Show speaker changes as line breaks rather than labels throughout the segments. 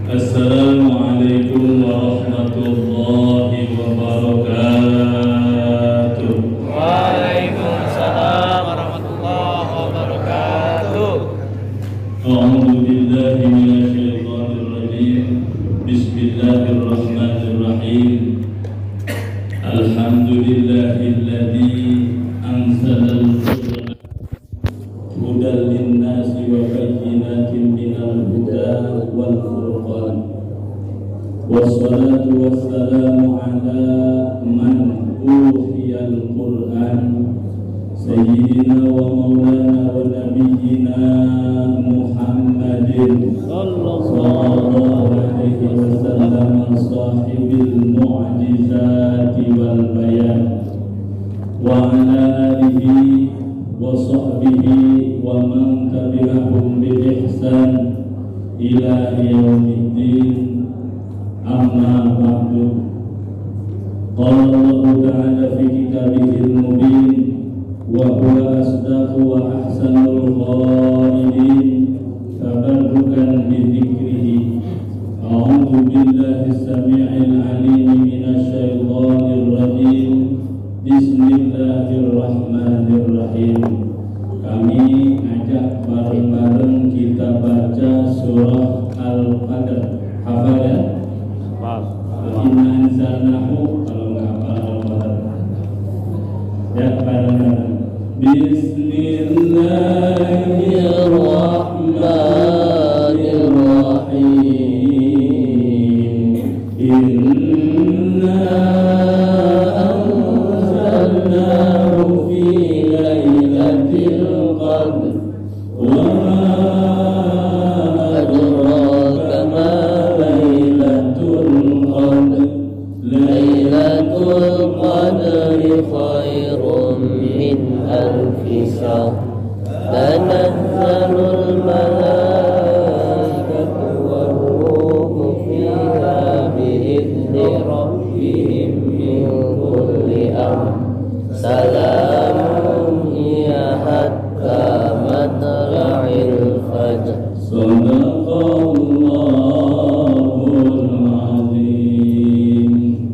Assalamualaikum warahmatullahi wabarakatuh.
Waalaikumsalam warahmatullahi wabarakatuh.
A'udzu billahi minasyaitonir rajim. Bismillahirrahmanirrahim. Alhamdulillahilladzi anzalal Qur'ana hudan lin-nasi wa bayyinatin minal huda wal furqan. Wassalatu wassalamu ala man uhiyal Qur'an sayyidina wa maulana wa nabiyyina Muhammadin sallallahu alaihi wasallam sahibil mu'jizati wal bayan wa ala alihi wa sahbihi wa man tabi'ahum bi ihsan ila yaumiddin. Amma ba'du. Qala Allah ta'ala fi kitabihil mubin wa huwa asdaqu wa ahsanul qailin tabarrukan bi dzikrihi. A'udzu billahi samii'il 'aliim minasy syaithaanir rajiim. Bismillahirrahmanirrahim. Kami ajak bareng-bareng kita baca surah Al-Qadr. Hafal ya? Inna anzalnahu. Kalau nggak hafal Al-Qadr ya bareng-bareng. Bismillahirrahmanirrahim. Inna anzalnahu fi lailatul qadr wa ma adraka ma lailatul qadr.
Lailatul qadri khairum min alfi syahr. Tanazzalul malaikatu war-ruhu fiha bi'izni rabbihim min kulli amr. Salamun hiya hatta matla'il fajr.
Sadaqallahul azim.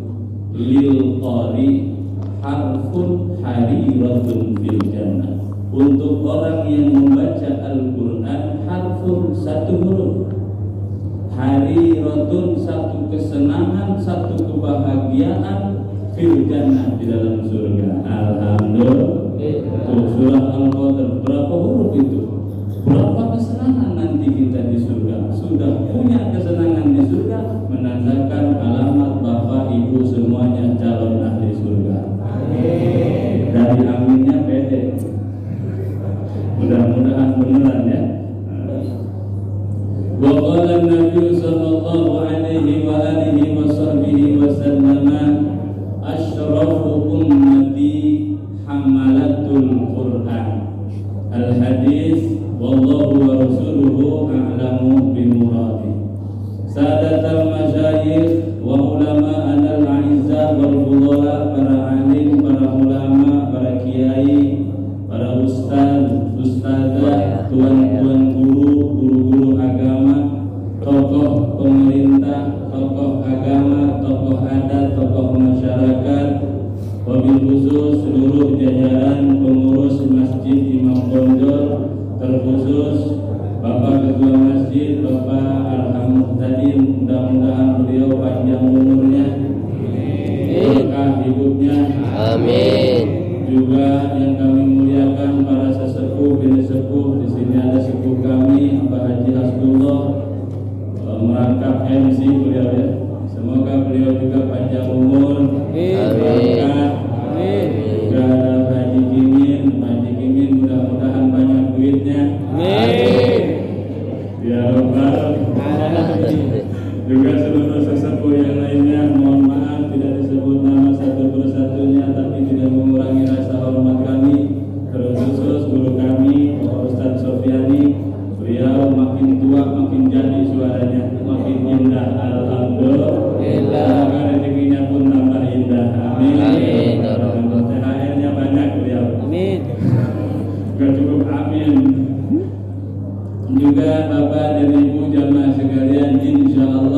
Lil qari harfun hariratun fil jannah. Untuk orang yang membaca Al-Quran, harfun satu huruf, hariratun satu kesenangan, satu kebahagiaan, fil jannah di dalam surga. Alhamdulillah. Surah Al-Qadr berapa huruf itu? Berapa kesenangan nanti kita di surga? Sudah punya kesenangan di surga, menandakan alamat Bapak Ibu semuanya calon ahli surga. Amin. Dari aminnya pede. Mudah-mudahan beneran ya. Wa qala an-nabiy sallallahu alaihi wa alihi wa sahbihi wa sallama asyrafu ummati hamalatul Qur'an. Al-hadis wallahu wa rasuluhu a'lamu bi muradi. Sadatul masyayikh wa ulama al-'izza wal fudala, para alim, para ulama, para kiai, para ustaz, ustazah, tuan-tuan guru, guru-guru agama, tokoh pemerintah, tokoh agama, tokoh adat, tokoh masyarakat, wabil khusus seluruh jajaran pengurus Masjid Imam Bonjol, terkhusus Bapak Ketua Masjid, Bapak Al-Muhtadin, mudah-mudahan beliau panjang umurnya, berkah hidupnya. Amin. Juga yang kami muliakan para sesepuh, bini sepuh. Di sini ada sepuh kami, Mbak Haji Hasbullah, merangkap MC beliau ya. Semoga beliau juga panjang umur, berkah. Juga ada Pak Haji Kimin. Pak Haji Kimin mudah-mudahan banyak duitnya. Amin. Ya Rabbal. Juga seluruh sesepuh yang lainnya, mohon maaf tidak disebut nama satu persatunya, tapi tidak mengurangi rasa hormat kami. Terkhusus guru kami, Pak Ustadz Sofyani, beliau makin tua makin jadi suaranya, makin indah. Alhamdulillah. Semoga rezekinya pun tambah indah. Amin. THR-nya banyak beliau. Amin. Gak cukup amin. Juga Bapak dan Ibu jamaah sekalian, insyaallah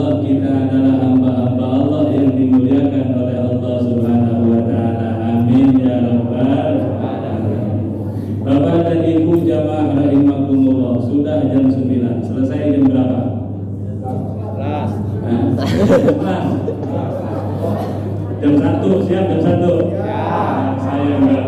Jam 1 siap, jam 1 saya enggak.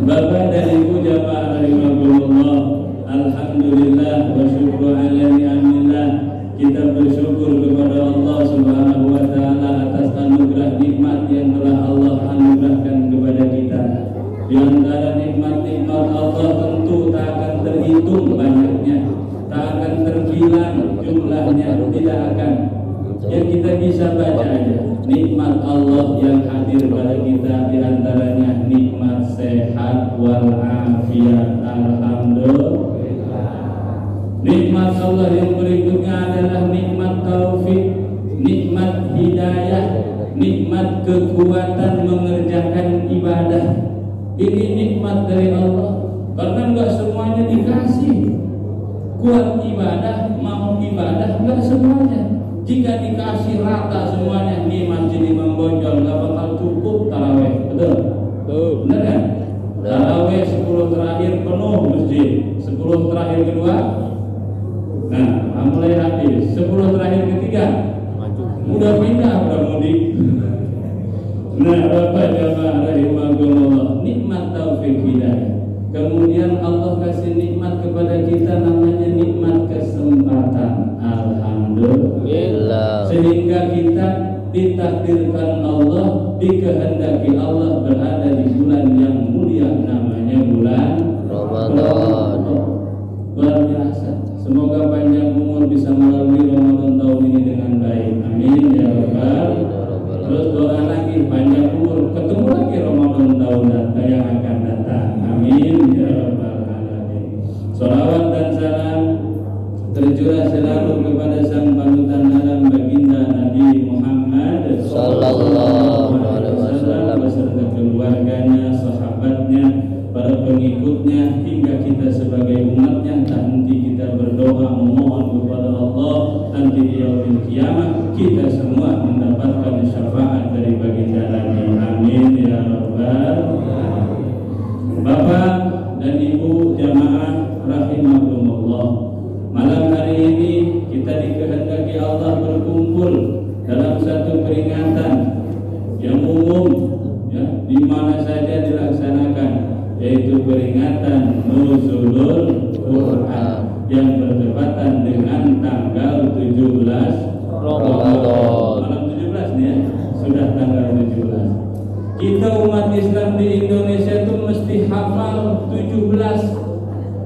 Bapak dan Ibu jamaah rahimakumullah, alhamdulillah wa syukru ala ni'amillah. Kita bersyukur kepada Allah Subhanahu wa taala atas anugerah nikmat yang telah Allah anugerahkan kepada kita. Di antara nikmat-nikmat Allah tentu tak akan terhitung banyaknya, tak akan terbilang jumlahnya, tidak akan. Yang kita bisa baca aja nikmat Allah yang hadir pada kita, di antaranya nikmat sehat wal afiat, alhamdulillah. Nikmat Allah yang berikutnya adalah nikmat taufik, nikmat hidayah, nikmat kekuatan mengerjakan ibadah. Ini nikmat dari Allah, karena enggak semuanya dikasih. Kuat ibadah, mau ibadah, enggak semuanya. Jika dikasih rata semuanya, nih masjid Imam Bonjol enggak bakal cukup taraweh, betul? Benar kan? Taraweh 10 terakhir penuh masjid, 10 terakhir kedua, nah mulai habis, 10 terakhir ketiga, udah pindah, udah mudik. Nah, Bapak jamaah rahimahumullah, nikmat taufik hidayah. Kemudian Allah kasih nikmat kepada kita, namanya nikmat kesempatan, alhamdulillah. Sehingga kita ditakdirkan Allah, dikehendaki Allah berada di bulan yang mulia, namanya bulan Ramadan. Luar biasa. Semoga panjang umur bisa melalui Ramadan tahun ini dengan baik. Amin ya rabbal. Terus doa lagi panjang umur, ketemu lagi Ramadan tahun yang akan datang. Amin ya rabbal alamin. Shalawat dan salam tercurah selalu kepada sang panutan alam baginda Nabi Muhammad sallallahu alaihi wasallam beserta keluarganya, sahabatnya, para pengikutnya, hingga kita sebagai umatnya. Tak henti kita berdoa memohon kepada Allah nanti di yaumil kiamah kita semua mendapatkan syafaat dari baginda Nabi. Amin ya rabbal alamin. Bapak dan Ibu jamaah rahimahumullah, malam hari ini kita dikehendaki Allah berkumpul dalam satu peringatan yang umum, ya, di mana saja dilaksanakan, yaitu peringatan Nuzulul Quran yang bertepatan dengan tanggal 17 Ramadan. Malam 17 nih ya, sudah tanggal 17. Kita umat Islam di Indonesia itu mesti hafal 17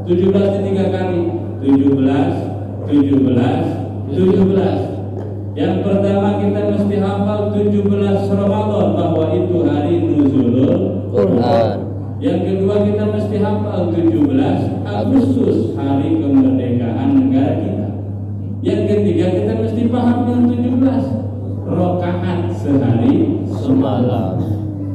di 3 kali. 17. Yang pertama kita mesti hafal 17 Ramadan, bahwa itu hari Nuzulul Quran. Yang kedua kita mesti hafal 17 Agustus, hari kemerdekaan negara kita. Yang ketiga kita mesti paham yang 17 rakaat sehari semalam.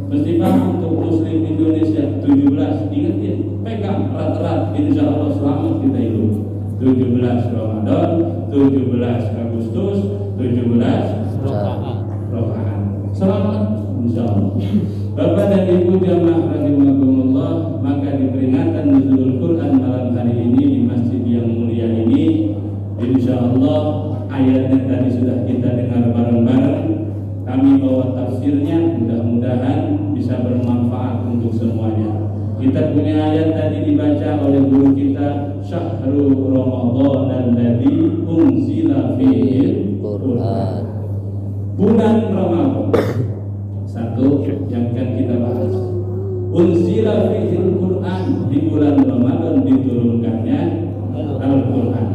Mesti paham untuk Muslim Indonesia 17, ingetin, pegang erat-erat, insya Allah selamat kita hidup. 17 Ramadan, 17 Agustus, 17 rakaat. Selamat insya Allah. Bapak dan Ibu jamaah rahimakumullah, maka di peringatan Nuzulul Quran malam hari ini di masjid yang mulia ini, insya Allah ayatnya tadi sudah kita dengar bareng-bareng. Kami bawa tafsirnya, mudah-mudahan bisa bermanfaat untuk semuanya. Kita punya ayat tadi dibaca oleh guru kita, Syahrul Ramadan alladzi unzila fihil Quran. Bulan Ramadan. Satu yang akan kita bahas. Unzila fihil Quran, di bulan Ramadan diturunkannya Al-Quran.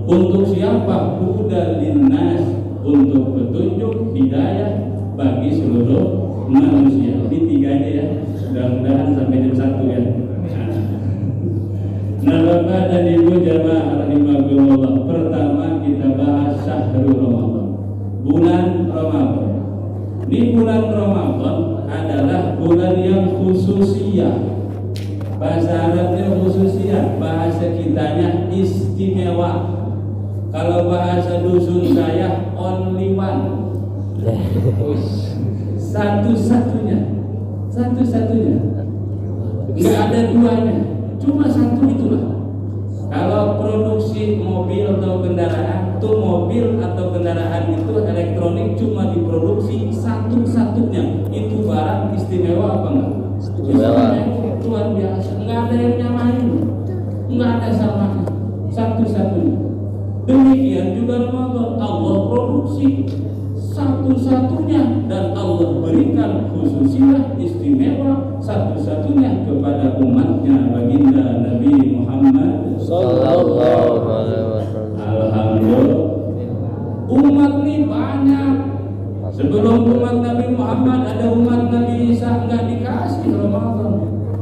Untuk siapa? Hudan linnas, untuk petunjuk hidayah bagi seluruh manusia. Ini 3 aja ya. Mudah-mudahan sampai jam 1 ya. Nah, Bapak dan Ibu jamaah rahimahumullah, pertama kita bahas Syahrul Ramadan, bulan Ramadan. Di bulan Ramadan adalah bulan yang khususiyah. Bahasa Arabnya khususiyah, bahasa kitanya istimewa. Kalau bahasa dusun saya only one. Satu-satunya. Nggak ada duanya, cuma satu itulah. Kalau produksi mobil atau satu-satunya. Itu barang istimewa apa enggak?
Istimewa.
Luar biasa, enggak ada yang nyamain, enggak ada sama, satu-satunya. Demikian juga Ramadan, Allah produksi satu-satunya dan Allah berikan khususiyah istimewa satu-satunya kepada umatnya baginda Nabi Muhammad
Sallallahu alaihi wasallam.
Alhamdulillah. Umat ini banyak. Sebelum umat Nabi Muhammad ada umat Nabi Isa enggak dikasih Ramadan.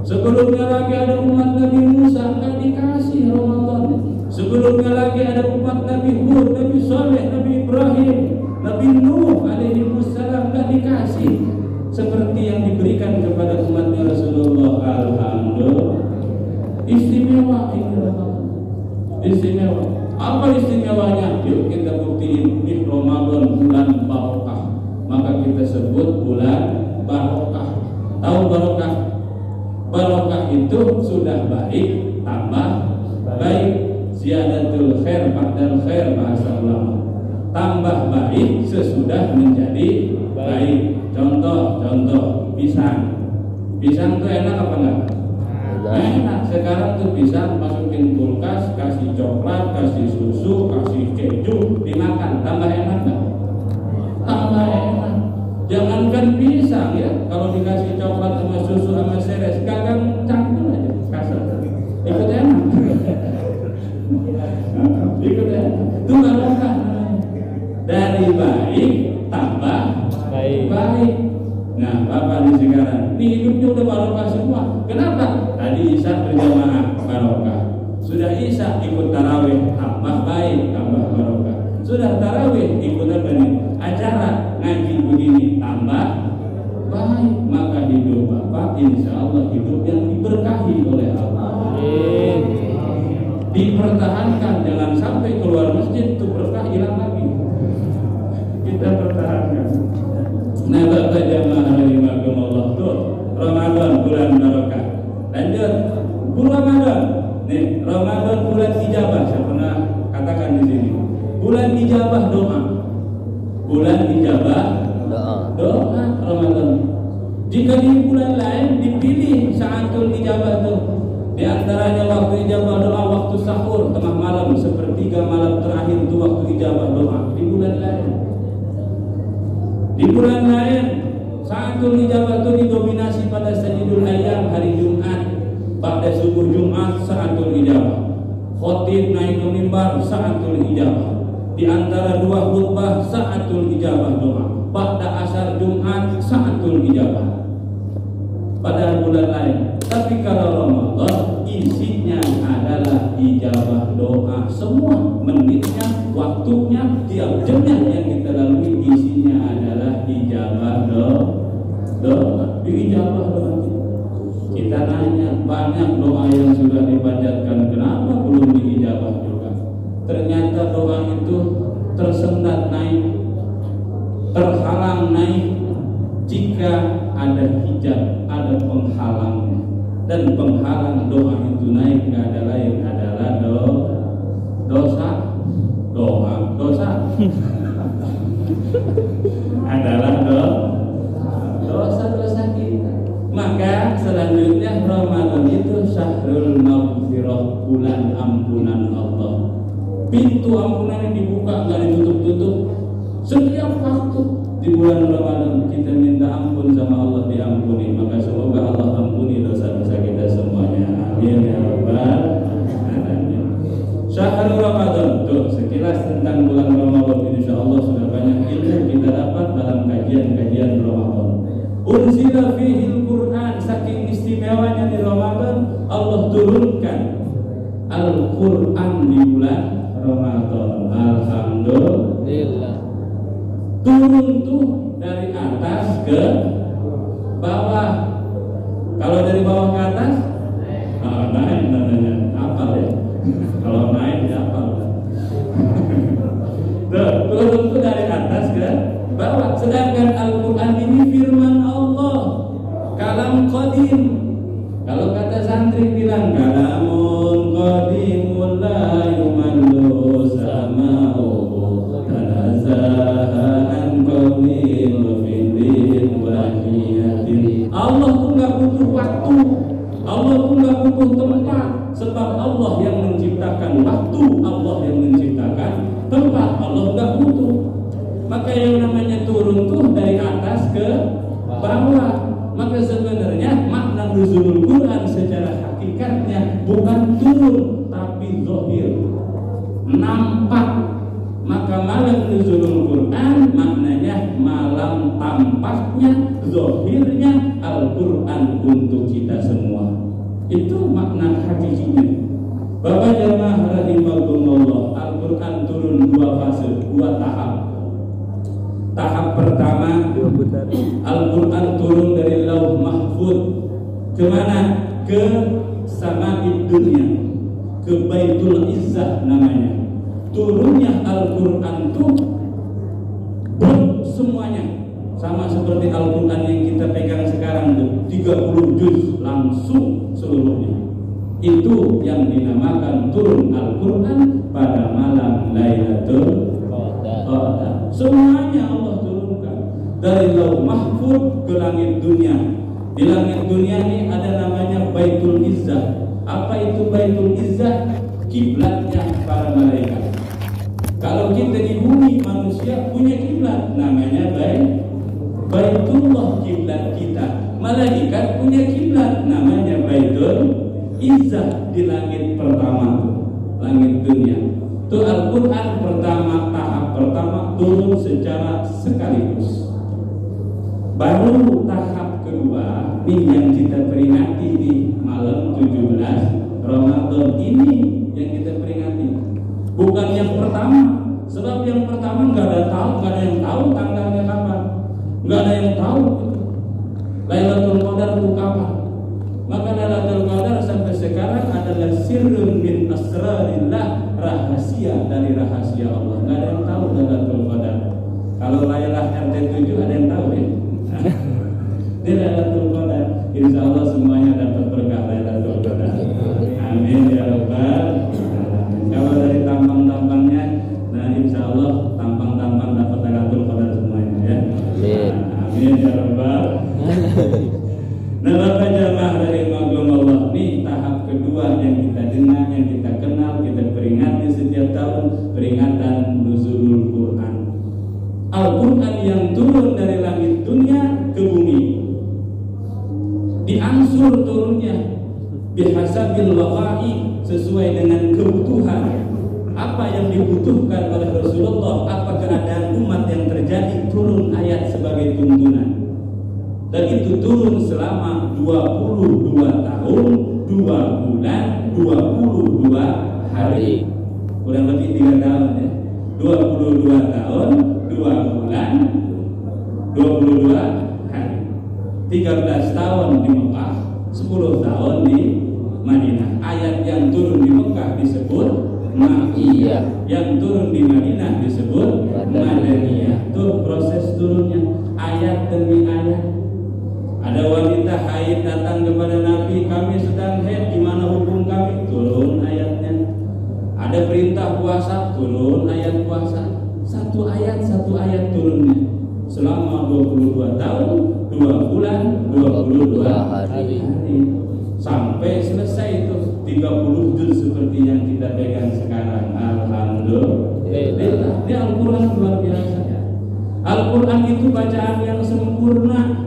Sebelumnya lagi ada umat Nabi Musa enggak dikasih Ramadan. Sebelumnya lagi ada umat Nabi Hud, Nabi Saleh, Nabi Ibrahim, Nabi Nuh alaihi wassalam enggak dikasih seperti yang diberikan kepada umatnya Rasulullah. Alhamdulillah. Istimewa ini Ramadan. Istimewa. Apa istimewanya? Yuk kita buktiin. Ini Ramadan bulan barokah. Maka kita sebut bulan barokah. Tahu barokah? Barokah itu sudah baik tambah baik. Ziyadatul khair ba'dal khair bahasa ulama. Tambah baik sesudah menjadi baik. Contoh pisang. Pisang itu enak apa enggak? Enak. Sekarang tuh pisang masukin kulkas, kasih coklat, kasih susu, kasih keju, dimakan. Tambah enak enggak? Tambah enak. Jangankan pisang ya, kalau dikasih coklat sama susu sama seres, gagang cangkul aja kasar. Ikut enak. Ikut enak. Itu barokah. Dari baik tambah baik. Nah, Bapak di sekarang, ini hidupnya udah barokah semua. Kenapa? Tadi Isya berjamaah barokah. Sudah Isya ikut tarawih tambah baik, tambah barokah. Sudah tarawih ikut apa nih? Acara ngaji begini tambah baik. Maka hidup Bapak insya Allah hidup yang diberkahi oleh Allah. Dipertahankan, jangan sampai keluar masjid itu berkah hilang lagi. Kita pertahankan. Nah, Bapak jamaah rahimakumullah, tuh Ramadan bulan barokah. Lanjut, bulan Ramadan. Nih, Ramadan bulan ijabah. Saya pernah katakan di sini. Bulan ijabah doa. Bulan ijabah doa Ramadan. Jika di bulan lain dipilih saatul ijabah tuh. Di antaranya waktu ijabah doa waktu sahur tengah malam, sepertiga malam terakhir itu waktu ijabah doa. Di bulan lain. Di bulan lain saatul ijabah itu didominasi pada Sayyidul Ayyam hari Jumat. Pada subuh Jumat saatul ijabah. Khotib naik ke mimbar saatul ijabah. Di antara dua khutbah saatul ijabah doa. Pada asar Jumat saatul ijabah. Pada bulan lain. Tapi kalau Ramadan isinya adalah ijabah doa. Semua menitnya, waktunya, tiap jamnya yang kita lalui isinya adalah ijabah doa. Ijabah doa. Kita nanya banyak doa yang sudah dipanjatkan, kenapa belum diijabah juga? Ternyata doa itu tersendat naik, terhalang naik jika ada hijab, ada penghalangnya. Dan penghalang doa itu naik nggak ada lain adalah dosa adalah dosa kita. Maka selanjutnya Ramadan itu syahrul maghfirah, bulan ampunan Allah. Pintu ampunan yang dibuka nggak ditutup-tutup. Setiap waktu di bulan Ramadan kita minta ampun sama Allah, diampuni. Maka semoga Allah ampuni dosa-dosa kita semuanya. Amin ya rabbal alamin. Syahrul Ramadan, tuh sekilas tentang bulan Ramadan. Insya Allah sudah banyak ilmu kita dapat dalam kajian-kajian Ramadan. Unzila fihil Quran, saking istimewanya di Ramadan Allah turunkan Al-Quran di bulan Ramadan. Alhamdulillah. Turun tuh dari atas ke bawah. Kalau dari bawah ke atas, naik namanya. Apal ya? Kalau naik ya apal. Turun tuh dari atas ke bawah. Sedangkan Al-Quran ini firman Allah, kalam qadim. Kalau kata santri bilang kalamun qadimun la yumallu sama'u tanazzahan qawmin fil menciptakan, waktu Allah yang menciptakan, tempat Allah nggak butuh. Maka yang namanya turun tuh dari atas ke bawah. Maka sebenarnya makna nuzulul Quran secara hakikatnya bukan turun tapi zahir, nampak. Maka malam nuzulul Quran maknanya malam tampaknya, zahirnya Al-Quran untuk kita semua. Itu makna hakikinya. Bapak jamaah rahimakumullah, Al-Quran turun 2 fase, 2 tahap. Tahap pertama, Al-Quran turun dari Lauh Mahfud kemana? Ke sama'id dunia, ke Baitul Izzah namanya. Turunnya Al-Quran itu semuanya sama seperti Al-Quran yang kita pegang sekarang tuh, 30 juz langsung seluruhnya. Itu yang dinamakan turun Al-Quran pada malam Lailatul Qadar. Semuanya Allah turunkan dari Lauh Mahfud ke langit dunia. Di langit dunia ini ada namanya Baitul Izzah. Apa itu Baitul Izzah? Kiblatnya para malaikat. Kalau kita di bumi manusia punya kiblat namanya Baitullah, kiblat kita. Malaikat punya kiblat namanya Baitul Izzah di langit pertama, langit dunia. Itu Al-Quran pertama, tahap pertama turun secara sekaligus. Baru tahap kedua ini yang kita peringati di malam 17 Ramadan ini yang kita peringati. Bukan yang pertama, sebab yang pertama nggak ada yang tahu tanggalnya kapan, nggak ada yang tahu Lailatul Qadar itu kapan. Maka Lailatul Qadar sampai sekarang adalah sirrun min asrarillah, rahasia dari rahasia Allah. Nggak ada yang tahu Lailatul Qadar. Kalau Lailah RT 7 ada yang tahu ya? Di Lailatul Qadar, insya Allah semuanya dapat berkah Lailatul Qadar. Amin ya Rabbal. Kalau dari tampang-tampangnya, nah insya Allah tampang-tampang dapat Lailatul Qadar semuanya ya. Amin ya Rabbal. Nah Bapak jamaah dari Allah, ini tahap kedua yang kita dengar, yang kita kenal, kita peringati setiap tahun, peringatan nuzulul Quran. Al-Quran yang turun dari langit dunia ke bumi, diangsur turunnya bihasabil waqa'i, sesuai dengan kebutuhan. Apa yang dibutuhkan oleh Rasulullah, apa keadaan umat yang terjadi, turun ayat sebagai tuntunan. Dan itu turun selama 22 tahun, 2 bulan, 22 hari. Kurang lebih 3 tahun ya. 22 tahun, 2 bulan, 22 hari. 13 tahun di Mekah, 10 tahun di Madinah. Ayat yang turun di Mekah disebut Makkiyah, yang turun di Madinah disebut Madaniyah. Itu proses turunnya ayat demi ayat. Ada wanita haid datang kepada Nabi, kami sedang haid, gimana hukum kami? Turun ayatnya. Ada perintah puasa, turun ayat puasa. Satu ayat turunnya. Selama 22 tahun, 2 bulan, 22 hari. Sampai selesai itu 30 juz seperti yang kita pegang sekarang. Alhamdulillah. Ini Al-Quran luar biasa ya. Al-Quran itu bacaan yang sempurna.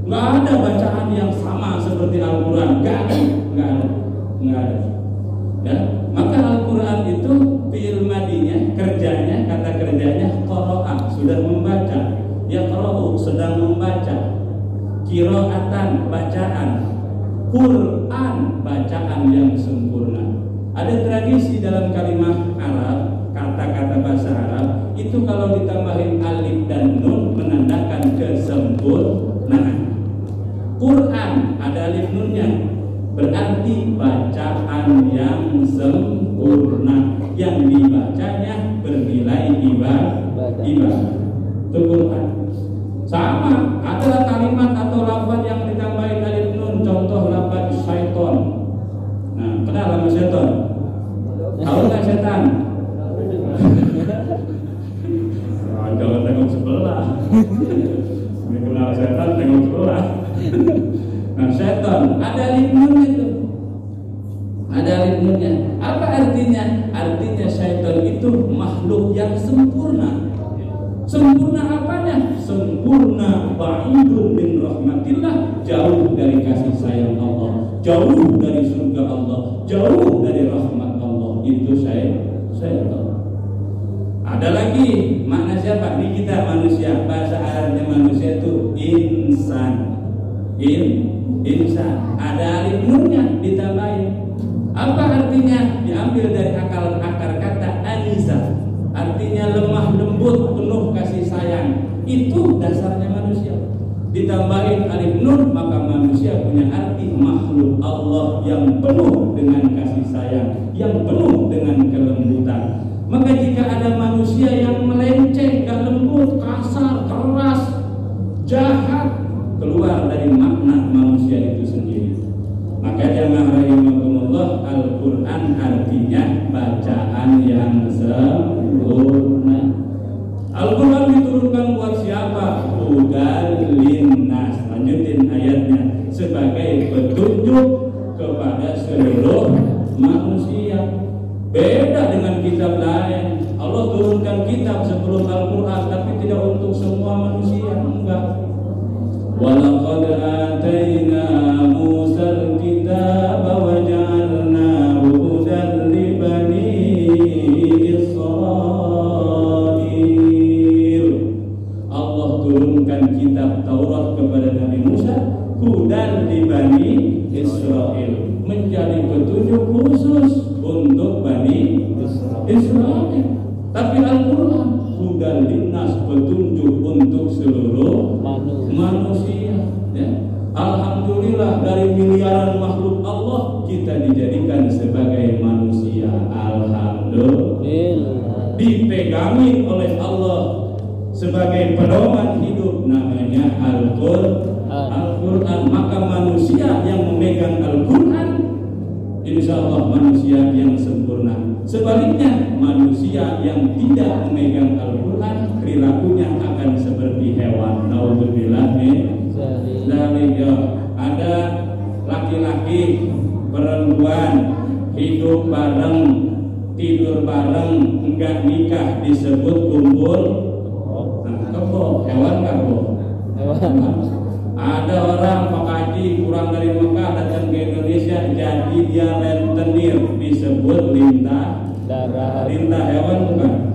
Nggak ada bacaan yang sama seperti Al-Quran, nggak ada. Ya, maka Al-Quran itu fi'il madinya, kerjanya, kata kerjanya qara'a, sudah membaca. Yaqra'u, sedang membaca. Qira'atan, bacaan. Quran, bacaan yang sempurna. Ada tradisi dalam kalimat Arab, kata-kata bahasa Arab itu kalau ditambahin alif dan nun menandakan kesempurnaan. Quran ada alif nunnya, berarti bacaan yang sempurna, yang dibacanya bernilai ibadah. Itu Quran. Sama, ada kalimat atau lafaz yang ditambahin alif nun, contoh lafaz syaiton. Nah, kenal sama syaiton? Tahu nggak setan? Jangan tengok sebelah. Ini kenal setan, tengok sebelah. Nah, setan ada alif nun itu, ada alif nunnya. Apa artinya yang sempurna. Sempurna apanya? Sempurna ba'idun min rahmatillah, jauh dari kasih sayang Allah, jauh dari surga Allah, jauh dari rahmat Allah. Itu saya tahu. Ada lagi makna siapa? Ini kita manusia, bahasa Arabnya manusia itu insan. Insan. Ada alif nunnya ditambahin. Apa artinya? Diambil dari akar kata anisa. Artinya lemah lembut, penuh kasih sayang. Itu dasarnya manusia. Ditambahin alif nun, maka manusia punya arti makhluk Allah yang penuh dengan kasih sayang, yang penuh dengan kelembutan. Maka jika ada manusia yang melenceng, gak lembut, kasar, keras, jahat, keluar dari makna manusia itu sendiri. Maka jamaah rahimakumullah, Al-Quran artinya bacaan yang sempurna. Al-Quran diturunkan buat siapa? Hudal linnas. Lanjutin ayatnya. Sebagai petunjuk kepada seluruh manusia. Beda dengan kitab lain. Allah turunkan kitab sebelum Al-Quran, tapi tidak untuk semua manusia. Enggak. وَلَقَدْ آتَيْنَا مُوسَى الْكِتَابَ وَجَعَلْنَاهُ هُدًى لِبَنِي إِسْرَائِيل. Allah turunkan kitab Taurat kepada Nabi Musa, hudan li Bani Israel, menjadi petunjuk khusus untuk Bani Israel. Tapi Al-Quran hudan linnas, petunjuk untuk seluruh manusia. Ya. Alhamdulillah, dari miliaran makhluk Allah kita dijadikan sebagai manusia. Alhamdulillah, dipegangi oleh Allah sebagai pedoman hidup, namanya Al-Quran. Maka manusia yang memegang Al-Quran, insya Allah manusia yang sempurna. Sebaliknya, manusia yang tidak memegang Al-Quran, perilakunya akan seperti hewan. Naudzubillah min dzalik. Ada laki-laki, perempuan hidup bareng, tidur bareng, enggak nikah, disebut kumpul kebo. Hewan kebo. Ada orang Pak Haji pulang dari Mekah datang ke Indonesia, jadi dia rentenir, disebut lintah darah. Lintah hewan bukan?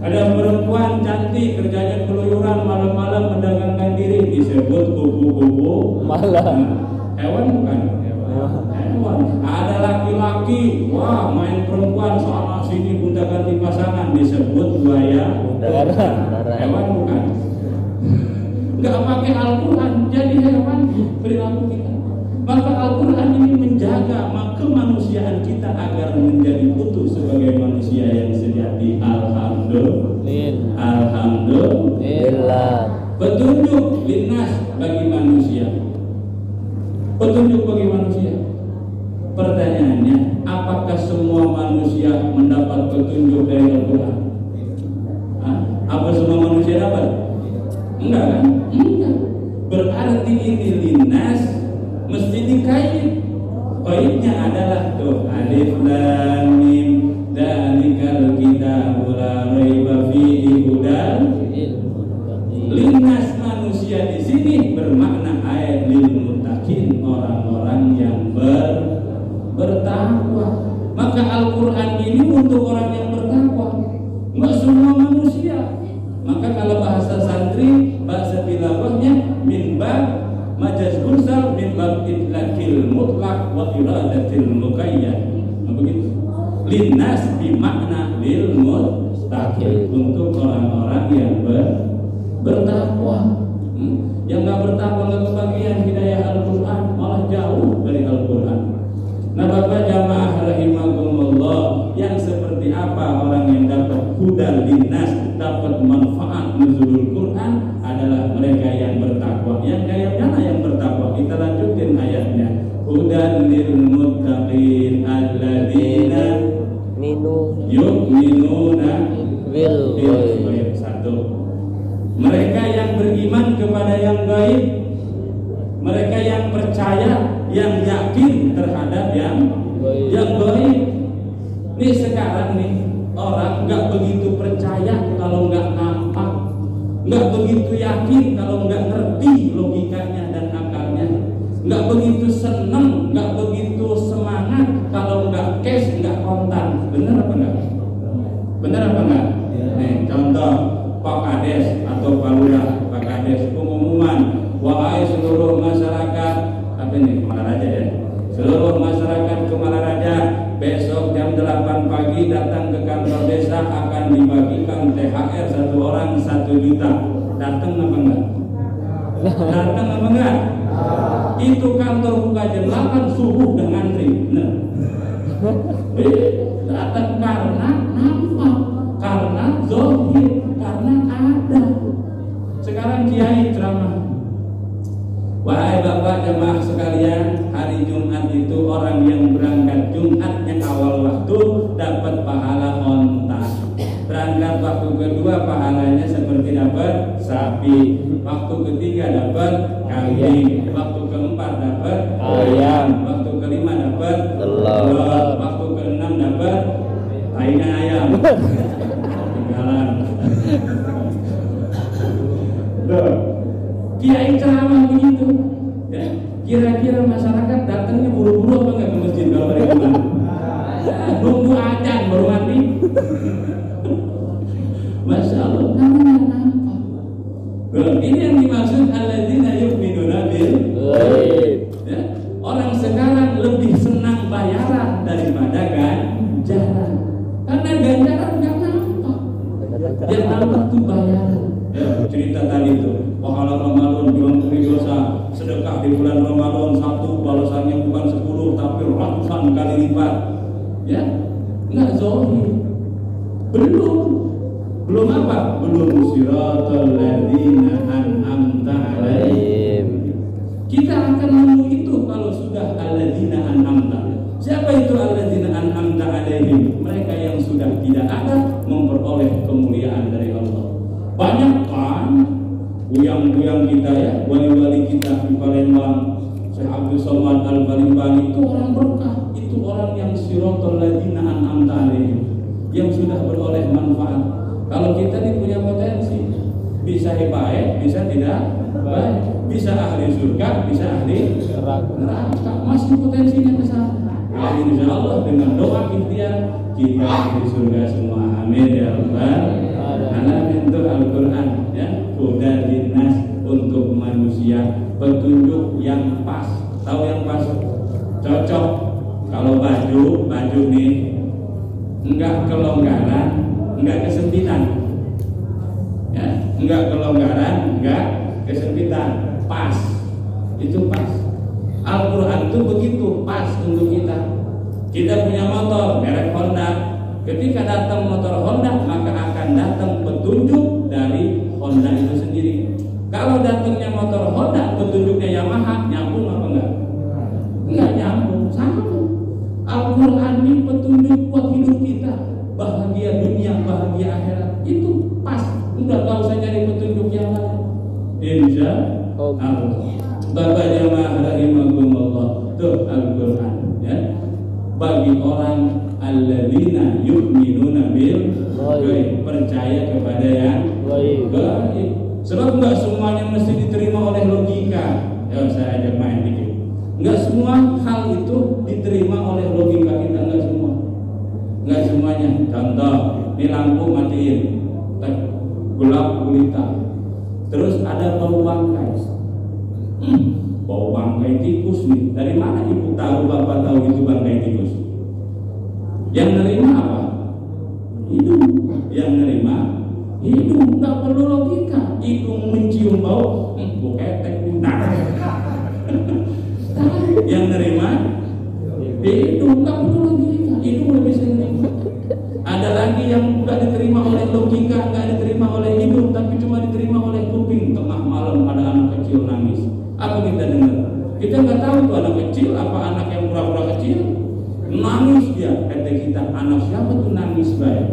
Ada perempuan cantik kerjanya keluyuran malam-malam mendagangkan diri, disebut kupu-kupu malam. Hewan bukan? Hewan. Ada laki-laki, wah main perempuan sana sini gonta-ganti pasangan, disebut buaya darah. Hewan bukan? Enggak pakai Al-Quran, jadi hewan perilaku kita. Maka Al-Quran ini menjaga kemanusiaan kita agar menjadi utuh sebagai manusia yang sejati. Alhamdulillah. Petunjuk linnas bagi manusia. Petunjuk bagi manusia. Pertanyaannya, apakah semua manusia mendapat petunjuk dari Al-Quran? Apa semua manusia dapat? Enggak kan? Enggak. Berarti ini linnas mesti dikait. Kaitnya adalah tuh alif lam mim dzalikal kitabul la raiba fihi hudal. Linnas manusia di sini bermakna ayat lil muttaqin, orang-orang yang bertakwa. Maka Al-Quran ini untuk orang yang bertakwa, enggak semua manusia. Maka kalau bahasa santri, bahasa tilawahnya min bab majaz mursal min bab itlaqil mutlaq wa iradatil muqayyad. Begitu. Linnas bimakna lil muttaqin, untuk orang-orang yang bertakwa. Yang enggak bertakwa enggak kebagian hidayah Al-Quran, malah jauh dari Al-Quran. Nah, Bapak jamaah rahimakumullah, yang seperti apa orang yang dapat hudal linnas, dapat manfaat nuzulul Quran, adalah mereka yang bertakwa. Yang kayak mana yang bertakwa? Kita lanjutin ayatnya. Hudal lil muttaqin alladzina yu'minuna bil ghaib. Satu, mereka yang beriman kepada yang gaib, mereka yang percaya, yang yakin terhadap yang gaib. Nih sekarang nih orang nggak begitu percaya kalau nggak nampak, nggak begitu yakin kalau nggak ngerti logikanya dan akalnya, nggak begitu seneng, nggak begitu semangat kalau nggak cash, nggak kontan. Bener apa enggak? Bener apa enggak? Nih contoh Pak Kades atau Pak Lurah, Pak Kades pengumuman, wahai seluruh masyarakat, apa ini Malaraja ya? Seluruh masyarakat Malaraja, besok jam 8 pagi datang ke kantor desa, akan dibagikan THR satu orang 1 juta. Datang apa enggak? Datang apa enggak? Itu kantor buka jam 8, subuh udah ngantri. Benar. Datang karena nampak, karena zohir, karena ada. Sekarang kiai ceramah, wahai bapak jemaah sekalian, hari Jumat itu orang yang berangkat Jumatnya awal waktu dapat pahala onta. Berangkat waktu kedua pahalanya seperti dapat sapi. Waktu ketiga dapat kambing. Waktu keempat dapat ayam. Waktu kelima dapat telur. Waktu keenam dapat taingan ayam. Tinggalan. Kiai ceramah begitu. Ya, kira-kira masyarakat datangnya buru-buru apa enggak ke masjid kalau hari Jumat? Nunggu azan baru mati. Masya Allah, karena nampak. Ini yang dimaksud alladzina yu'minuna bil ghaib. Ya, orang sekarang lebih senang bayaran daripada ganjaran. Karena ganjaran nggak nampak. Yang nampak tuh bayaran. Ya, cerita tadi itu pahala Ramadan diampuni dosa, sedekah di bulan Ramadan 1 balasannya bukan 10 tapi ratusan kali lipat. Ya, nggak zohir. Belum apa? Belum siratal ladzina an'amta alaihim. Kita akan nemu itu kalau sudah alladzina an'amta. Siapa itu alladzina an'amta alaihim? Mereka yang sudah tidak ada memperoleh kemuliaan dari Allah. Banyak kan buyang-buyang kita ya, wali-wali kita di Palembang, Syekh Abdul Somad Al-Balimbani itu orang berkah, itu orang yang siratal ladzina an'amta alaihim, yang sudah beroleh manfaat. Kalau kita ini punya potensi, bisa baik, bisa tidak baik, bisa ahli surga, bisa ahli neraka, masih potensinya ke sana. Ya, insya Allah dengan doa ikhtiar kita ahli surga semua. Amin ya rabbal alamin. Untuk Al-Quran ya, hudan linnas, untuk manusia, petunjuk yang pas. Tahu yang pas, cocok. Kalau baju nih enggak kelonggaran, enggak kesempitan, ya, enggak kelonggaran, enggak kesempitan, pas, itu pas. Al-Quran itu begitu, pas untuk kita. Kita punya motor merek Honda, ketika datang motor Honda maka akan datang petunjuk dari Honda itu sendiri. Kalau datangnya motor Honda petunjuknya Yamaha, nyambung apa enggak? Enggak nyambung, sambung. Al-Quran ini petunjuk buat hidup kita, bahagia dunia, bahagia akhirat, itu pas. Udah gak usah cari petunjuk yang lain. Insya Allah. Bapak jamaah rahimakumullah, tuh Al-Quran ya, bagi orang alladzina yu'minuna bil ghaib, percaya kepada yang gaib. Sebab enggak semuanya mesti diterima oleh logika. Ya saya ajak main dikit. Enggak semua hal itu diterima oleh logika kita, enggak semua. Enggak semuanya. Contoh, ini lampu matiin, gelap gulita, terus ada bau bangkai. Bau bangkai tikus nih. Dari mana ibu tahu, bapak tahu itu bangkai tikus? Yang nerima apa? Hidung. Yang nerima hidung, nggak perlu logika. Hidung mencium bau, ketek. Nah, yang nerima hidung, nggak perlu logika. Hidung lebih sering. Ada lagi yang nggak diterima oleh logika, nggak diterima oleh hidung, tapi cuma diterima oleh kuping. Tengah malam ada anak kecil nangis. Apa kita dengar? Kita nggak tahu tuh anak kecil apa anak yang pura-pura kecil. Nangis dia, kata kita, anak siapa tuh nangis baik?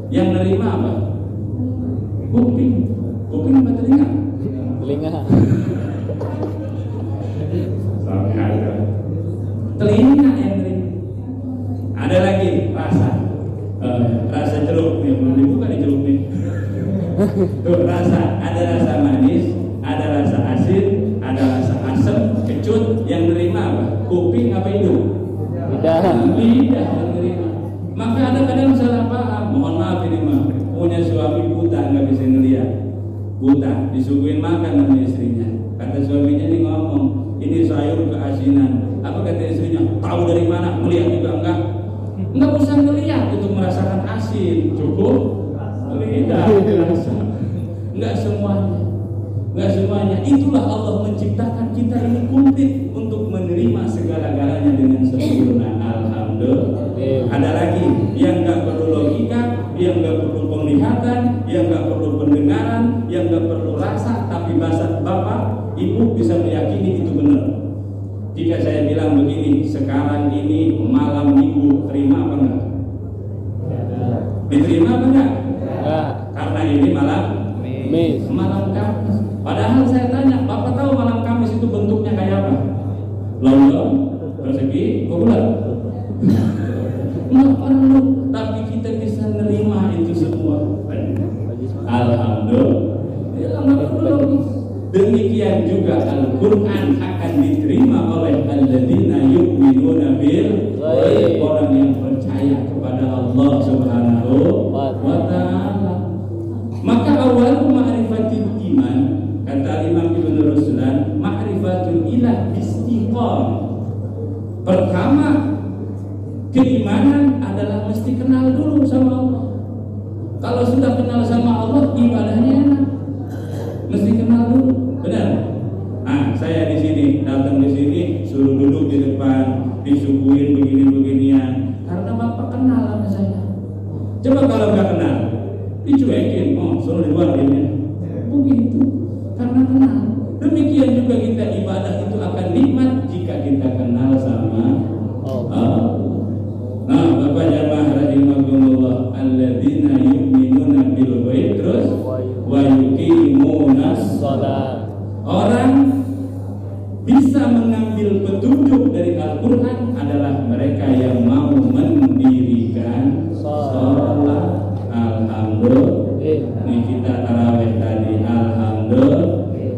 Yang nerima apa? Kuping. Kuping apa telinga?
Telinga.
Sampai ada. Telinga yang nerima. Ada lagi rasa. Rasa jeruk. jeruk nih, belum dibuka nih jeruk nih. Tuh rasa, ada rasa manis, ada rasa asin, ada rasa asam, kecut. Yang nerima apa? Kuping apa hidung? Lidah yang nerima. Maka ada kadang salah paham. Mohon maaf ini mah, punya suami buta nggak bisa ngeliat, buta, disuguhin makan sama istrinya. Kata suaminya nih ngomong, ini sayur keasinan. Apa kata istrinya? Tahu dari mana? Melihat juga enggak? Enggak usah melihat untuk merasakan asin, cukup lidah dirasa. Enggak semuanya. Itulah Allah menciptakan kita ini komplit untuk menerima segala-galanya dengan sempurna. Alhamdulillah. Ada lagi yang enggak perlu logika, yang enggak perlu penglihatan, yang enggak perlu pendengaran, yang enggak perlu rasa, tapi bahasa bapak, ibu bisa meyakini itu benar. Jika saya bilang begini, sekarang ini malam minggu, terima apa enggak? Diterima apa enggak? Karena ini malam Kamis. Padahal saya tanya, Bapak tahu malam Kamis itu bentuknya kayak apa? Longgang, persegi, bulat. Nggak perlu, tapi kita bisa nerima itu semua. Alhamdulillah. Ya nggak perlu. Demikian juga Al-Quran akan diterima oleh alladzina yu'minuna bil ghaib, orang yang percaya kepada Allah Subhanahu wa ta'ala. Maka awal ma'rifatul iman, kata Imam Ibn Ruslan, ma'rifatul ilah istiqam. Pertama, keimanan adalah mesti kenal dulu sama Allah. Kalau sudah kenal sama Allah, ibadahnya enak. Mesti kenal dulu, benar? Nah, saya di sini, datang di sini, suruh duduk di depan, disuguhin begini-beginian, karena Bapak kenal sama saya. Coba kalau nggak kenal, dicuekin, suruh di luar dia. Begitu, karena kenal. Demikian juga kita ibadah itu akan nikmat jika kita kenal sama Allah. Nah, Bapak jamaah rahimahumullah, alladzina yu'minuna bil ghaib, terus wa yuqimunas shalah. Orang bisa mengambil petunjuk dari Al-Qur'an adalah mereka yang mau mendirikan salat. Alhamdulillah. Ini kita tarawih tadi, alhamdulillah.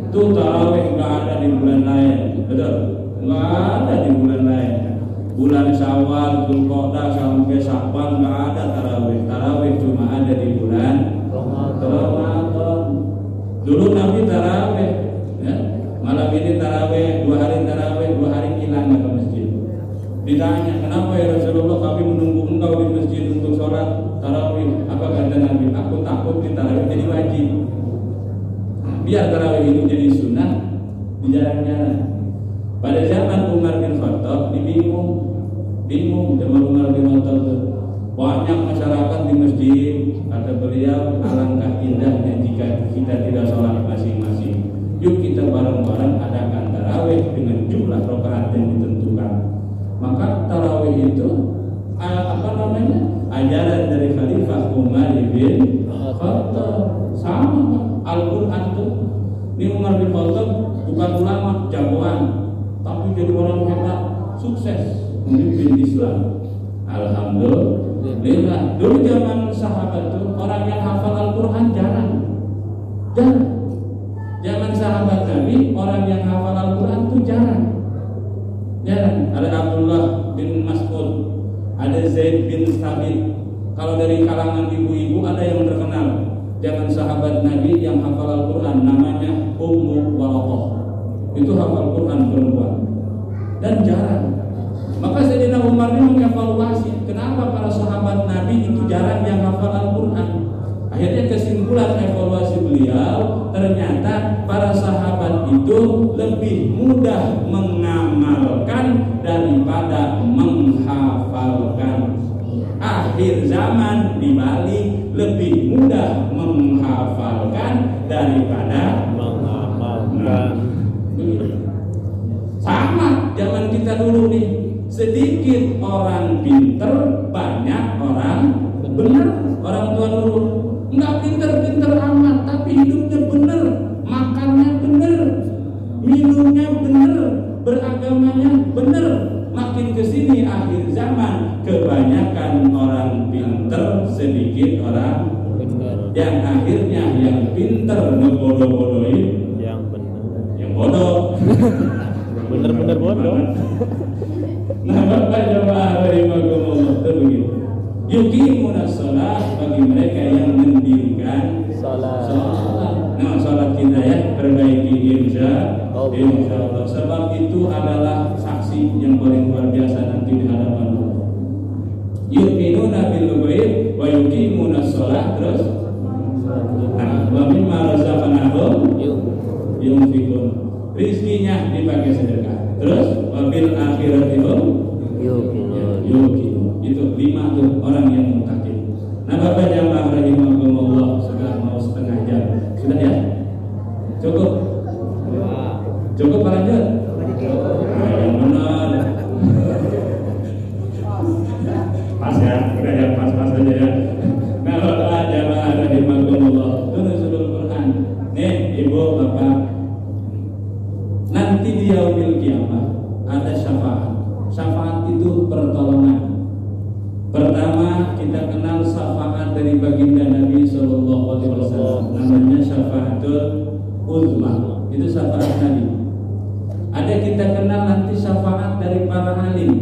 Tuh tarawih nggak ada di bulan lain, betul? Nggak ada di bulan lain. Bulan Syawal, Dzulqa'dah sampai Sya'ban nggak ada tarawih. Tarawih cuma ada di bulan Ramadan. Dulu Nabi tarawih, ya. Malam ini tarawih, 2 hari tarawih, 2 hari hilang ke masjid. Ditanya, kenapa ya Rasulullah kami menunggu engkau di masjid untuk sholat tarawih? Apa kata Nabi? Aku takut di tarawih jadi wajib. Biar tarawih itu jadi sunnah, dijarang-jarang. Pada zaman Umar bin Khattab bingung zaman Umar bin Khattab, banyak masyarakat di masjid. Kata beliau, alangkah indahnya jika kita tidak sholat masing-masing. Yuk kita bareng-bareng adakan tarawih dengan jumlah rakaat yang ditentukan. Maka tarawih itu ajaran dari Khalifah Umar bin Khattab. Sama Al-Quran itu. Ini Umar bin Khattab bukan ulama, jagoan, tapi jadi orang hebat, sukses memimpin Islam. Alhamdulillah. Dulu zaman sahabat itu orang yang hafal Al-Quran jarang. Zaman sahabat Nabi orang yang hafal Al-Quran itu jarang. Ada Abdullah bin Mas'ud, ada Zaid bin Thabit. Kalau dari kalangan ibu-ibu ada yang terkenal zaman sahabat Nabi yang hafal Al-Quran, namanya Ummu Waraqah. Itu hafal Quran perempuan dan jarang. Maka Sayyidina Umar ini mengevaluasi kenapa para sahabat Nabi itu jarang yang hafal Al-Quran. Akhirnya kesimpulan evaluasi beliau, ternyata para sahabat itu lebih mudah mengamalkan daripada menghafalkan. Akhir zaman dibalik, lebih mudah menghafalkan daripada mengamalkan. Sama zaman kita dulu nih, sedikit orang pinter, banyak orang benar. Orang tua dulu nggak pinter-pinter amat, tapi hidupnya benar, makannya benar, minumnya benar, beragamanya benar. Makin kesini akhir zaman, kebanyakan orang pinter, sedikit orang bodoh-bodohin
yang benar.
yang bodoh.
Bener-bener bodoh.
Nah, Bapak jamaah rahimakumullah itu begitu. Yuqimuna shalah bagi mereka yang mendirikan
Salat.
Nah, salat kita ya perbaiki insyaallah. Sebab itu adalah saksi yang paling luar biasa nanti di hadapan Allah. Yuqinuna bil ghaib wa yuqimuna shalah terus wa mimma razaqnahum yunfiqun. Rizkinya dipakai sedekah. Terus wabil akhiratihum yuqinun. Itu 5 tuh orang yang mutakin. Nah, Bapak jamaah rahimakumullah, sudah mau setengah jam. Sudah ya? Cukup? Cukup lanjut? Nah, yang benar. Pas ya, udah ya, pas-pas aja ya. Nah, Bapak jamaah rahimakumullah, itu nuzulul Quran. Nih, Ibu, Bapak, nanti di yaumil kiamat ada syafaat. Syafaat itu pertolongan. Pertama kita kenal syafaat dari baginda Nabi Sallallahu Alaihi Wasallam, namanya syafaatul uzma. Itu syafaat Nabi. Ada kita kenal nanti syafaat dari para alim,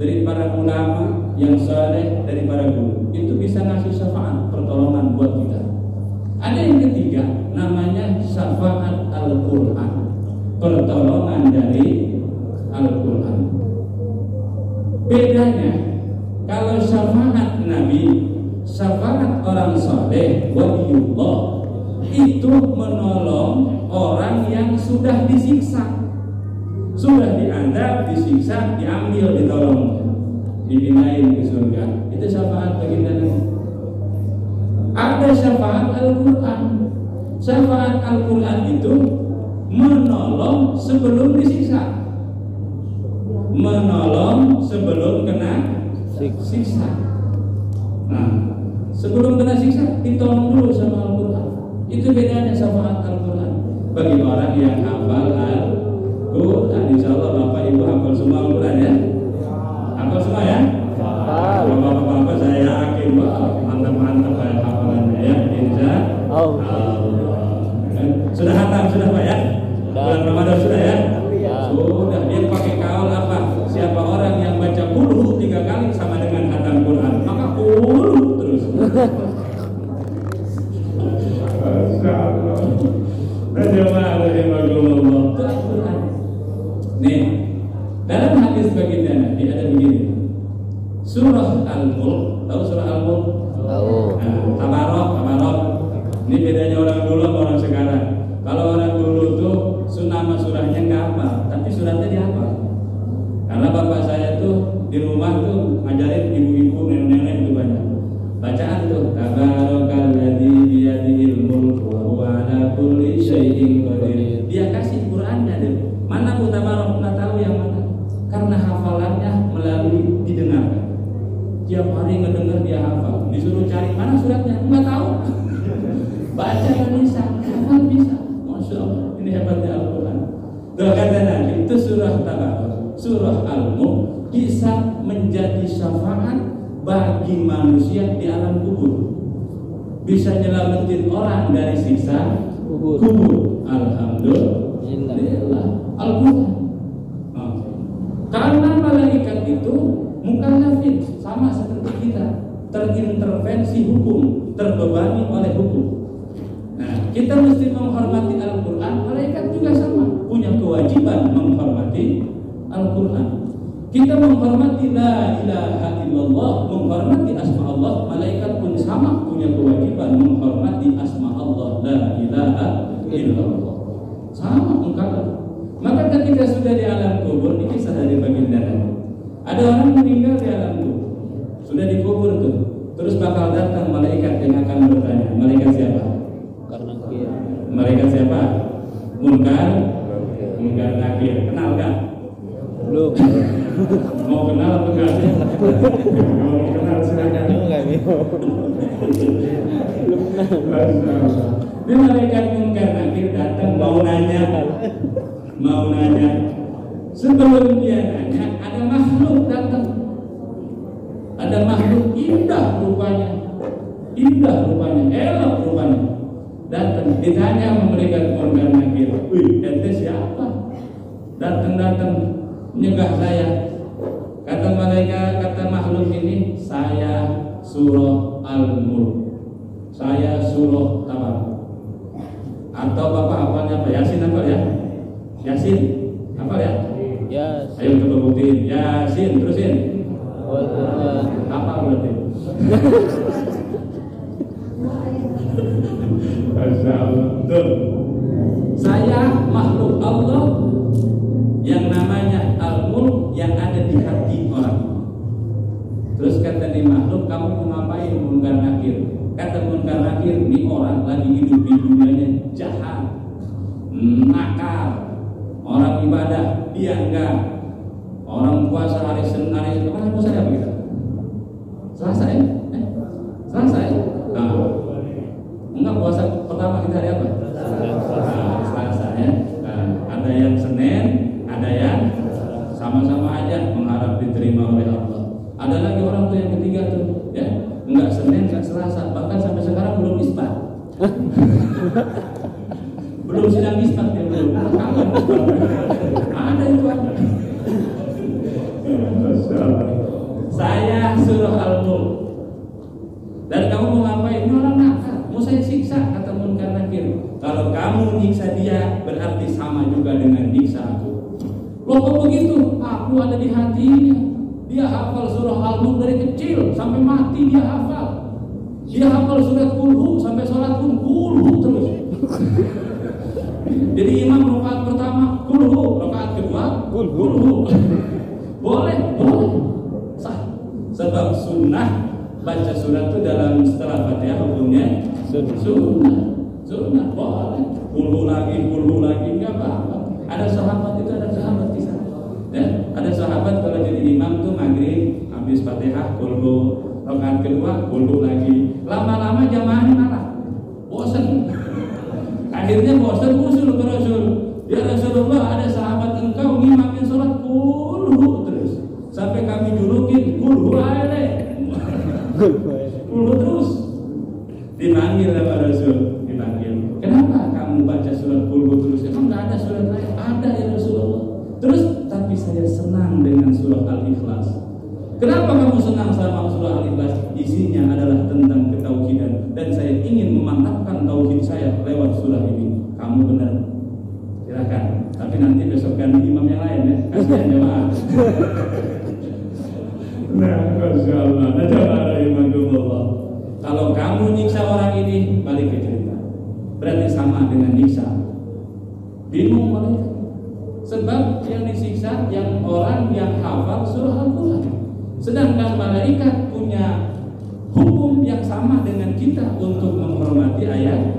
dari para ulama yang saleh, dari para guru. Itu bisa ngasih syafaat pertolongan buat kita. Ada yang ketiga namanya syafaat Al-Quran, pertolongan dari Al-Quran. Bedanya, kalau syafaat Nabi, syafaat orang saleh, waliullah, itu menolong orang yang sudah disiksa, sudah diadab, disiksa, diambil, ditolong, dipindahin ke surga. Itu syafaat baginda Nabi. Ada syafaat Al-Quran. Syafaat Al-Quran itu menolong sebelum disiksa, menolong sebelum kena siksa. Nah, sebelum kena siksa ditolong dulu sama Al-Quran. Itu bedanya syafaat Al-Quran. Bagi orang yang hafal Al-Quran, insyaallah Bapak Ibu hafal semua Al-Quran ya. Hafal semua ya. Bapak-bapak saya yakin mantap-mantap kayak hafalannya ya. Insyaallah. Sudah hatam sudah Pak ya? Bulan Ramadan sudah ya? Sudah. Dia pakai kaul apa? Siapa orang yang baca qul 3 kali sama dengan hatam Quran, maka qul terus. Nih, dalam hadis baginda Nabi ada begini. Surah Al-Mulk, tahu surah Al-Mulk?
Tahu.
Tabarok. Ini bedanya orang dulu sama orang sekarang. Kalau orang dulu tuh nama surahnya nggak hafal, tapi suratnya dihafal. Karena bapak saya tuh di rumah tuh ngajarin ibu-ibu, nenek-nenek itu banyak. Bacaan tuh Tabarokalladzi biyadihil mulku wa huwa ala kulli syai'in qadir. Dia kasih Qur'annya deh. Mana Bu Tabarok? Nggak tahu yang mana. Karena hafalannya melalui didengarkan. Tiap hari ngedengar dia hafal. Disuruh cari mana suratnya? Nggak tahu. Baca bisa, hafal bisa. Masya Allah, ini hebatnya Al-Quran. Kata Nabi itu surah Tabarok, surah Al-Mulk bisa menjadi syafaat bagi manusia di alam kubur. Bisa nyelamatin orang dari siksa kubur. Alhamdulillah. Al-Quran. Karena malaikat itu mukallafin, sama seperti kita, terintervensi hukum, terbebani oleh hukum. Nah, kita mesti menghormati Al-Quran. Malaikat juga sama, punya kewajiban menghormati Al-Quran. Kita menghormati la ilaha illallah, menghormati asma Allah. Malaikat pun sama, punya kewajiban menghormati asma Allah, la ilaha illallah. Sama ungkapan. Maka ketika sudah di alam kubur, ini kisah dari baginda Nabi. Ada orang meninggal di alam kubur, sudah dikubur tuh. Terus bakal datang malaikat yang akan bertanya. Malaikat siapa? Malaikat siapa? Munkar Nakir. Kenal kan?
Belum.
Mau kenal atau enggak? Mau kenal silakan.
Enggak mau. Belum kenal.
Ini malaikat Munkar Nakir datang mau nanya. Sebelum dia nanya, ada makhluk datang. Ada makhluk indah rupanya, elok rupanya. datang, ditanya memberikan Munkar Nakir, wih, ente siapa? Datang menyegah saya. Kata malaikat, kata makhluk ini, saya surah Al-Mulk, saya surah apa? Atau bapak hafalnya apa? Yasin apa ya? Yasin apa ya?
Yes.
Ayo coba buktiin. Yasin, terusin. Apa berarti? Betul. Saya makhluk Allah yang namanya Al-Mulk yang ada di hati orang. Terus kata di makhluk, kamu mau ngapain Munkar Nakir? Kata Munkar Nakir, ini orang lagi hidup di dunianya jahat, nakal, orang ibadah dia enggak, orang puasa hari Senin, kemana puasa apa kita? Selasa ya? Selasa ya? Nah, enggak, puasa pertama kita hari apa? Selasa ya. Nah, ada yang Senin, ada yang sama-sama aja mengharap diterima oleh Allah. Ada lagi orang tuh yang ketiga tuh, ya, enggak Senin, enggak Selasa, bahkan sampai sekarang belum isbat. Belum sidang isbat ya, belum. Ada itu ada. Saya surah Al-Mulk. Dan kamu mau ngapain? Ini orang nakal, mau saya siksa, kata Munkar Nakir. Kalau kamu nyiksa dia, berarti sama juga dengan nyiksa aku. Loh kok begitu? Aku ada di hatinya. Dia hafal surah Al-Mulk dari kecil sampai mati dia hafal. Dia hafal surat Qul sampai sholat pun Qul terus. Jadi imam rakaat pertama Qul, rakaat kedua Qul. Boleh. Sah. Sebab sunnah baca surat itu dalam setelah Fatihah hukumnya sunnah boleh. Qul lagi enggak apa-apa. Ada sahabat kisah. Ya, ada sahabat kalau jadi imam tuh maghrib habis Fatihah Qul, rakaat kedua Qul lagi. Lama-lama jamaahnya marah. Bosan. Akhirnya bosan usul ke Rasul. Ya Rasulullah, ada sahabat engkau ngimamin sholat Qul terus. Sampai kami julukin Qul aja. Qul terus. Dipanggil sama Rasul, dipanggil. Kenapa kamu baca surat Qul terus? Emang enggak ada surat lain? Ada ya Rasulullah. Terus tapi saya senang dengan surah Al-Ikhlas. Kenapa kamu senang sama surah Al-Ikhlas? Isinya adalah tentang ketauhidan dan saya ingin memantapkan tauhid saya lewat surah ini. Kamu benar. Silakan. Tapi nanti besok ganti imam yang lain ya. Kasihan jemaah. Nah, masyaallah. Najabara imanullah. Kalau kamu nyiksa orang ini, balik ke cerita. Berarti sama dengan nyiksa. Bingung mereka. Sebab yang disiksa yang orang yang hafal surah Al-Quran. Sedangkan malaikat punya hukum yang sama dengan kita untuk menghormati ayat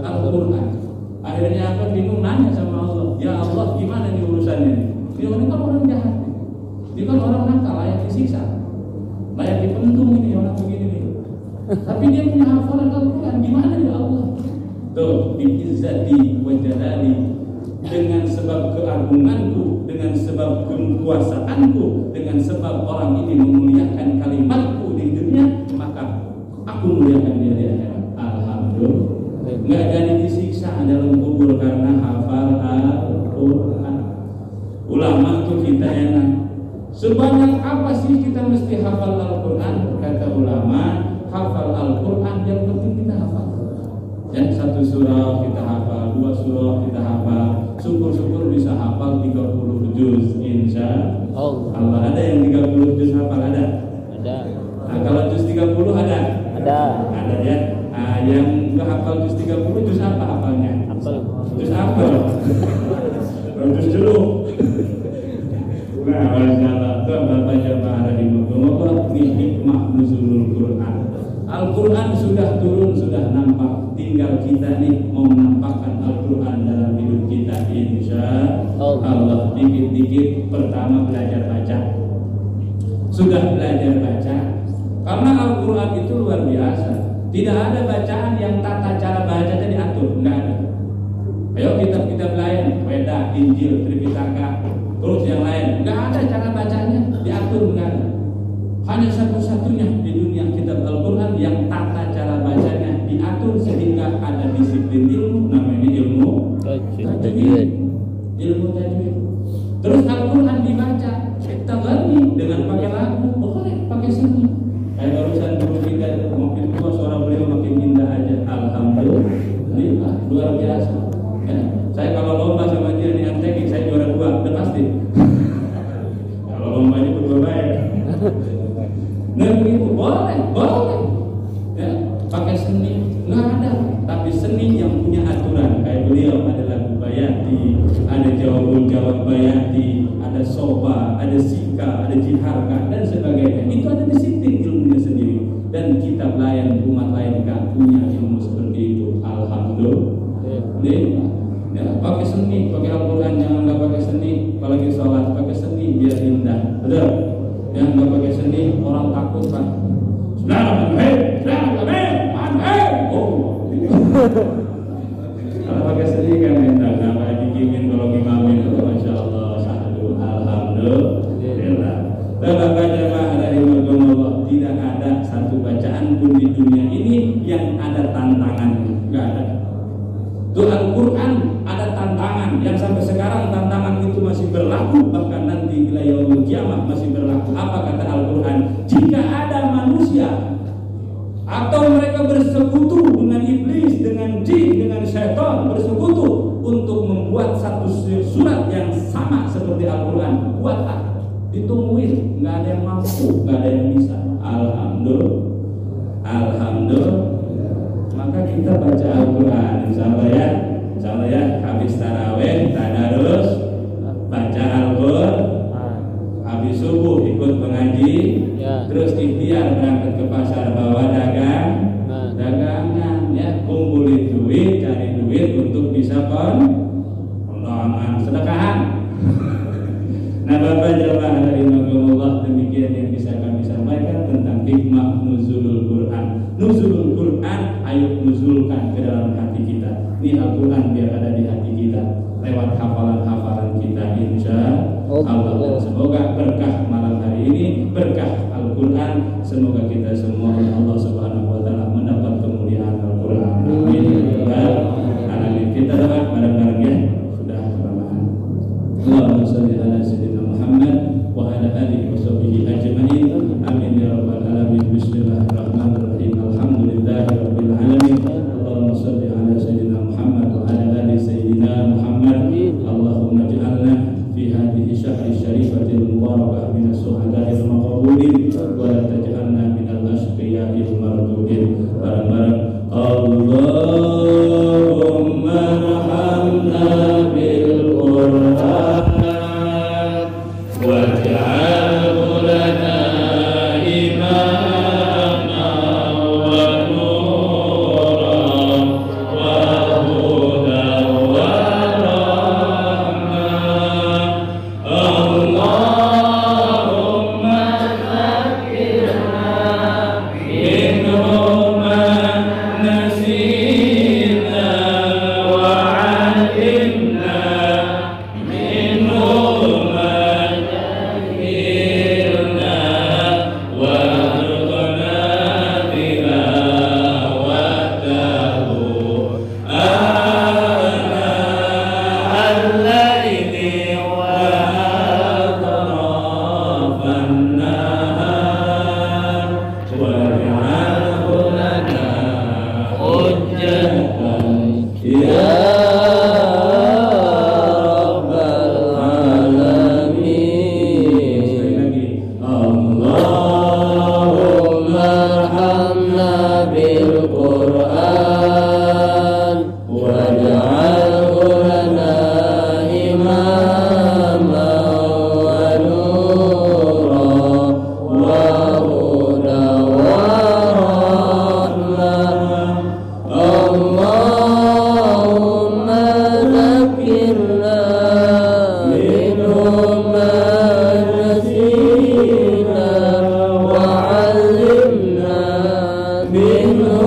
Al-Quran. Akhirnya aku bingung nanya sama Allah, ya Allah gimana nih urusannya? Dia kan orang jahat, dia kan orang nakal, layak disiksa, layak dipentung ini orang begini nih. Tapi dia punya hafalan Al-Quran, gimana ya Allah? Tuh, bi'izzati wa jalali, dengan sebab keagunganku, dengan sebab kekuasaanku, dengan sebab orang ini memuliakan kalimatku di dunia, maka aku muliakan dia di akhirat. Alhamdulillah. Nggak jadi disiksa dalam kubur karena hafal Al-Quran. Ulama tuh kita enak. Sebanyak apa sih kita mesti hafal Al-Quran? Kata ulama, hafal Al-Quran yang penting kita hafal. Ya, satu surah kita hafal, 2 surah kita hafal. Syukur-syukur bisa hafal 30 juz insya Allah. Ada yang 30 juz hafal ada? Ada. Nah, kalau juz 30 ada? Ada ya. Nah, yang nggak hafal juz 30 juz apa hafalnya? Juz apa? Juz jeruk. Nah, masyaallah. Tuh Bapak jamaah rahimahullah, ini hikmah nuzulul Quran. Al-Quran sudah turun, sudah nampak. Tinggal kita nih mau menampakkan Al-Quran dalam hidup kita, insya Allah. Dikit-dikit pertama belajar baca. Sudah belajar baca. Karena Al-Quran itu luar biasa. Tidak ada bacaan yang tata cara bacanya diatur, enggak ada. Ayo kitab-kitab lain, Weda, Injil, Tripitaka, terus yang lain, enggak ada cara bacanya diatur, enggak ada. Hanya satu-satunya di dunia kitab Al-Quran yang tata cara bacanya diatur sehingga ada disiplin. berlaku, bahkan nanti ila yaumil kiamah masih berlaku. Apa kata Al-Quran? Jika ada manusia atau mereka bersekutu dengan iblis, dengan jin, dengan syaitan, bersekutu untuk membuat satu surat yang sama seperti Al-Quran, buatlah, ditungguin, nggak ada yang mampu, nggak ada yang bisa. Alhamdulillah, maka kita baca Al-Quran, insya Allah ya, habis taraweh, tadarus, baca Al-Quran, habis subuh ikut mengaji, terus ikhtiar berangkat ke pasar bawa dagangan, ya, kumpulin duit, cari duit untuk bisa pengelolaan sedekahan. Nah, Bapak jamaah rahimakumullah, demikian yang bisa kami sampaikan tentang hikmah nuzulul Quran. Nuzulul Quran, ayo nuzulkan ke dalam hati kita. Ini Al-Quran biar ada di hati kita lewat hafalan-hafalan kita, insya Allah. Dan semoga berkah malam hari ini, berkah Al-Quran, semoga kita semua Allah Subhanahu wa Ta'ala mendapat kemuliaan Al-Quran. Amin. Amin. Kita doa bareng-bareng ya. Sudah kelamaan. Allahumma shalli ala sayyidina Muhammad wa ala alihi wa sahbihi ajma'in. Amin ya rabbal alamin. Bismillahirrahmanirrahim. Alhamdulillahirabbil alamin. Allahumma shalli ala sayyidina Muhammad wa ala ali sayyidina Muhammad. Allahumma ij'alna fi hadhihi syahri syarifatil mubarakah minas suhada'il maqbulin wa la taj'alna minal ashqiya'il mardudin. Bareng-bareng Allahumma arhamna bil Qur'an waj'alhu lana imama wa nuran wa hudan wa rahmah. Allahumma zakkirna minhu ma nasina wa 'allimna minhu ma jahilna warzuqna tilawatahu ana al-laili wa atrafan nahar waj'alhu lana hujjatan ya rabbal alamin. Sekali lagi, Allahumma arhamna bil Qur'an waj'alhu lana imama wa nuran wa hudan wa rahmah. Allahumma zakkirna minhu ma nasina wa 'allimna minhu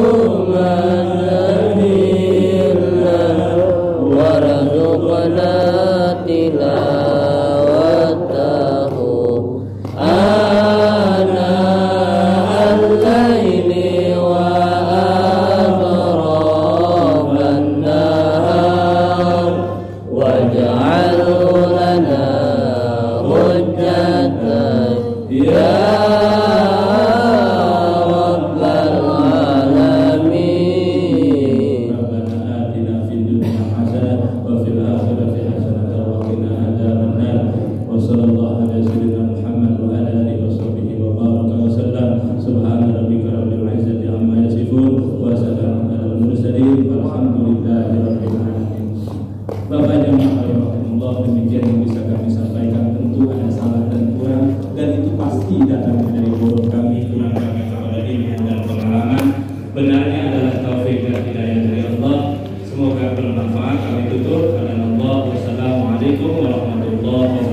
ma jahilna warzuqna tilawatahu ana al-laili wa atrafan nahar waj'alhu lana hujjatan ya rabbal alamin. Rabbana atina fid dunya hasanah wa fil akhirati hasanah wa qina adzabannar. Wa sallallahu ala sayyidina Muhammad wa ala alihi wa sahbihi wa baraka wa sallam. Subhana rabbika rabbil izzati amma yasifun wa salamun alal mursalin walhamdulillahi rabbil alamin. Bapak jamaah rahimakumullah, demikian yang bisa kami sampaikan. Tentu ada salah dan kurang, dan itu pasti datang dari bodoh kami, kurang kami kepada ilmu dan pengalaman. Benarnya adalah taufik dan hidayah dari Allah. Semoga bermanfaat. Kami tutup. Wassalamualaikum warahmatullahi wabarakatuh.